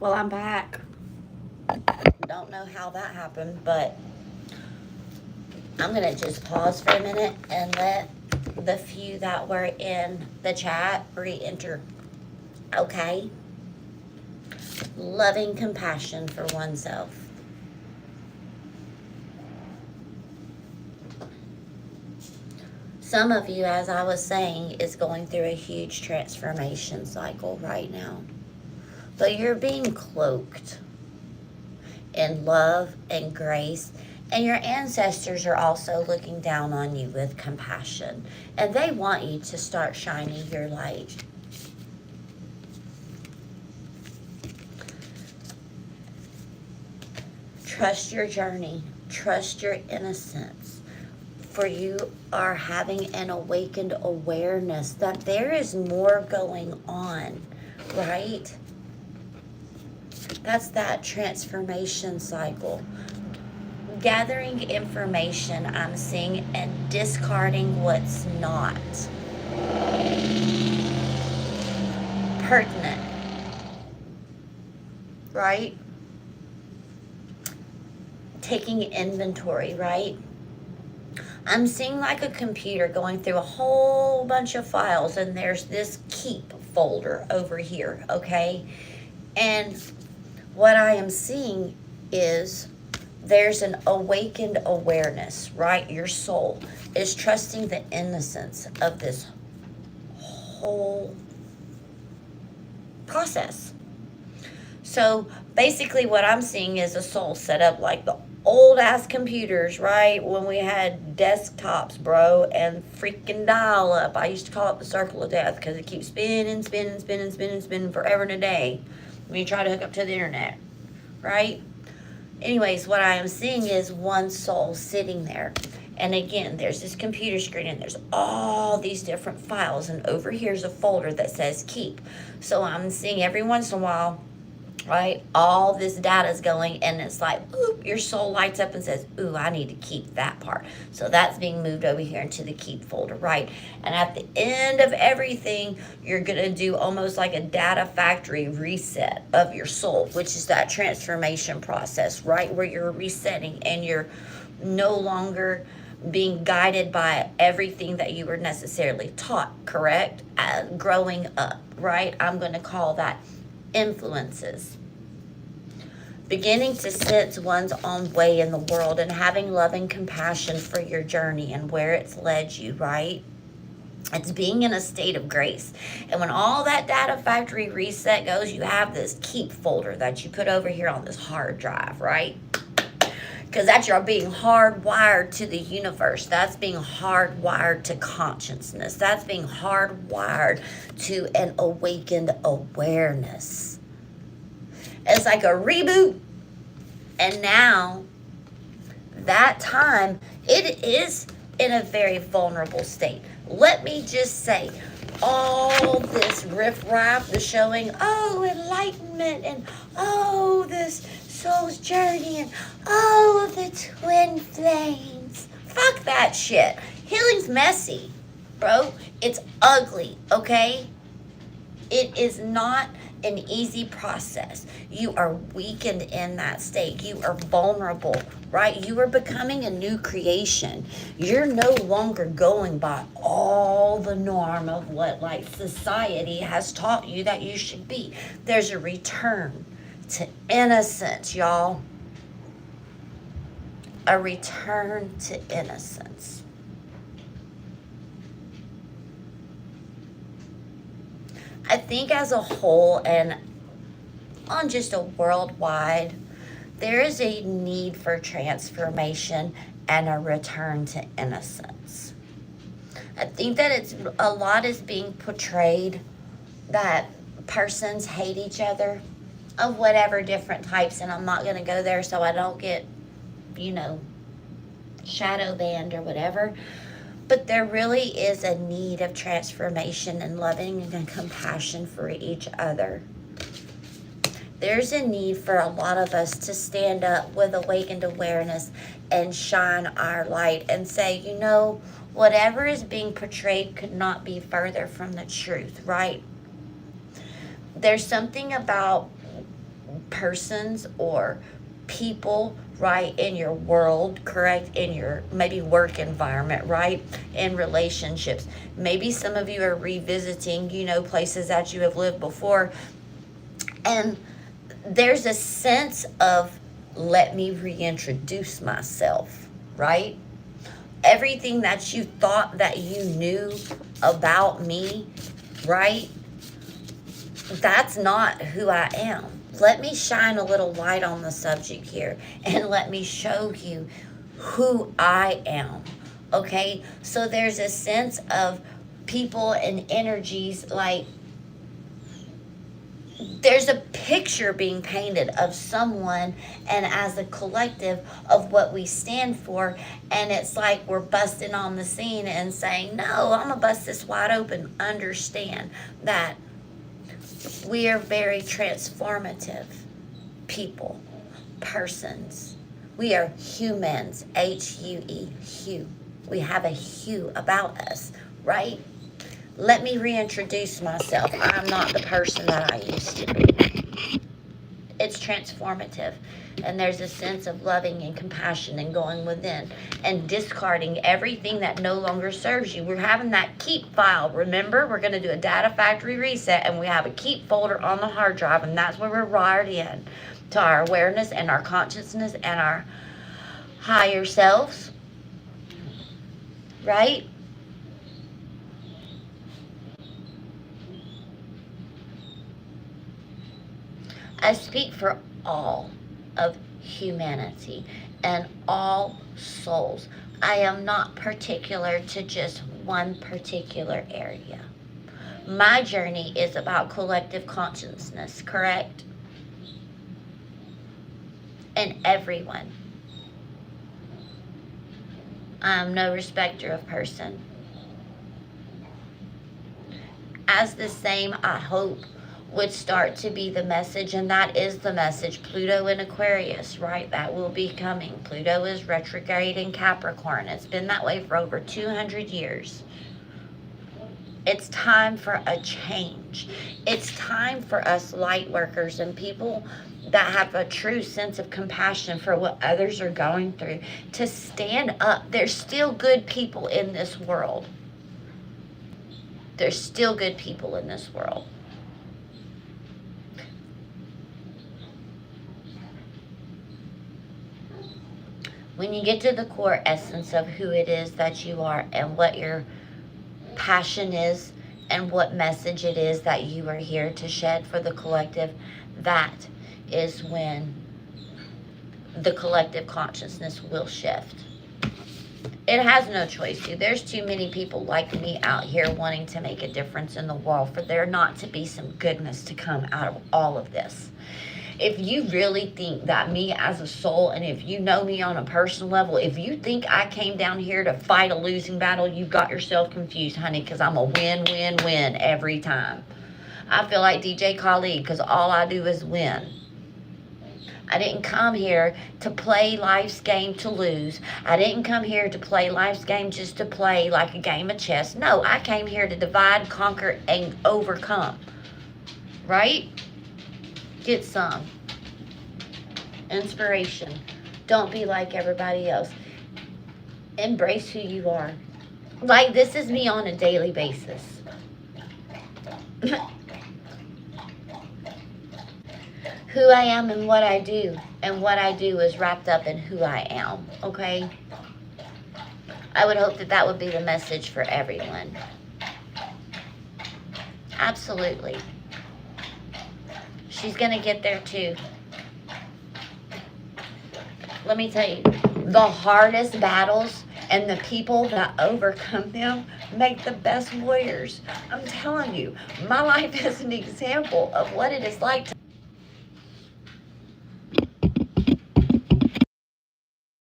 Well, I'm back. Don't know how that happened, but I'm going to just pause for a minute and let the few that were in the chat re-enter. Okay? Loving compassion for oneself. Some of you, as I was saying, is going through a huge transformation cycle right now. But you're being cloaked in love and grace. And your ancestors are also looking down on you with compassion. And they want you to start shining your light. Trust your journey. Trust your innocence. For you are having an awakened awareness that there is more going on, right? That's that transformation cycle. Gathering information, I'm seeing, and discarding what's not pertinent, right? Taking inventory, right? I'm seeing like a computer going through a whole bunch of files, and there's this keep folder over here, okay? And what I am seeing is there's an awakened awareness, right? Your soul is trusting the innocence of this whole process. So basically what I'm seeing is a soul set up like the old ass computers, right? When we had desktops, bro, and freaking dial up. I used to call it the circle of death because it keeps spinning forever and a day when you try to hook up to the internet, right? Anyways, what I am seeing is one soul sitting there. And again, there's this computer screen and there's all these different files. And over here's a folder that says keep. So I'm seeing every once in a while, right, all this data is going, and it's like, oop, your soul lights up and says, ooh, I need to keep that part. So that's being moved over here into the keep folder, right? And at the end of everything, you're going to do almost like a data factory reset of your soul, which is that transformation process, right? Where you're resetting and you're no longer being guided by everything that you were necessarily taught, correct? Growing up, right? I'm going to call that influences. Beginning to sense one's own way in the world and having loving compassion for your journey and where it's led you, right? It's being in a state of grace. And when all that data factory reset goes, you have this keep folder that you put over here on this hard drive, right? Because that's your being hardwired to the universe. That's being hardwired to consciousness. That's being hardwired to an awakened awareness. It's like a reboot. And now, that time, it is in a very vulnerable state. Let me just say, all this riffraff, the showing, oh, enlightenment, and oh, this soul's journey, and oh, the twin flames. Fuck that shit. Healing's messy, bro. It's ugly, okay? It is not an easy process. You are weakened in that state. You are vulnerable, right? You are becoming a new creation. You're no longer going by all the norm of what like society has taught you that you should be. There's a return to innocence, y'all. A return to innocence. I think as a whole and on just a worldwide, there is a need for transformation and a return to innocence. I think that it's a lot is being portrayed that persons hate each other of whatever different types, and I'm not going to go there so I don't get, shadow banned or whatever. But there really is a need of transformation and loving and compassion for each other. There's a need for a lot of us to stand up with awakened awareness and shine our light and say, whatever is being portrayed could not be further from the truth, right? There's something about persons or people, right, in your world, correct, in your maybe work environment, right, in relationships. Maybe some of you are revisiting, places that you have lived before, and there's a sense of, let me reintroduce myself, right? Everything that you thought that you knew about me, right? That's not who I am. Let me shine a little light on the subject here and let me show you who I am. Okay? So there's a sense of people and energies, like there's a picture being painted of someone and as a collective of what we stand for, and it's like we're busting on the scene and saying, no, I'm gonna bust this wide open. Understand that we are very transformative people, persons. We are humans, H-U-E, hue. We have a hue about us, right? Let me reintroduce myself. I'm not the person that I used to be. It's transformative. And there's a sense of loving and compassion and going within and discarding everything that no longer serves you. We're having that keep file. Remember, we're going to do a data factory reset, and we have a keep folder on the hard drive, and that's where we're wired in to our awareness and our consciousness and our higher selves, right? I speak for all of humanity and all souls. I am not particular to just one particular area. My journey is about collective consciousness, correct? And everyone. I am no respecter of person. As the same, I hope, would start to be the message, and that is the message. Pluto in Aquarius, right? That will be coming. Pluto is retrograde in Capricorn. It's been that way for over 200 years. It's time for a change. It's time for us light workers and people that have a true sense of compassion for what others are going through to stand up. There's still good people in this world. There's still good people in this world. When you get to the core essence of who it is that you are and what your passion is and what message it is that you are here to shed for the collective, that is when the collective consciousness will shift. It has no choice to. There's too many people like me out here wanting to make a difference in the world for there not to be some goodness to come out of all of this. If you really think that me as a soul, and if you know me on a personal level, if you think I came down here to fight a losing battle, you've got yourself confused, honey, because I'm a win, win, win every time. I feel like DJ Khaled because all I do is win. I didn't come here to play life's game to lose. I didn't come here to play life's game just to play like a game of chess. No, I came here to divide, conquer, and overcome. Right? Get some inspiration. Don't be like everybody else. Embrace who you are. Like, this is me on a daily basis. Who I am and what I do. And what I do is wrapped up in who I am. Okay? I would hope that that would be the message for everyone. Absolutely. She's going to get there too. Let me tell you, the hardest battles and the people that overcome them make the best warriors. I'm telling you, my life is an example of what it is like to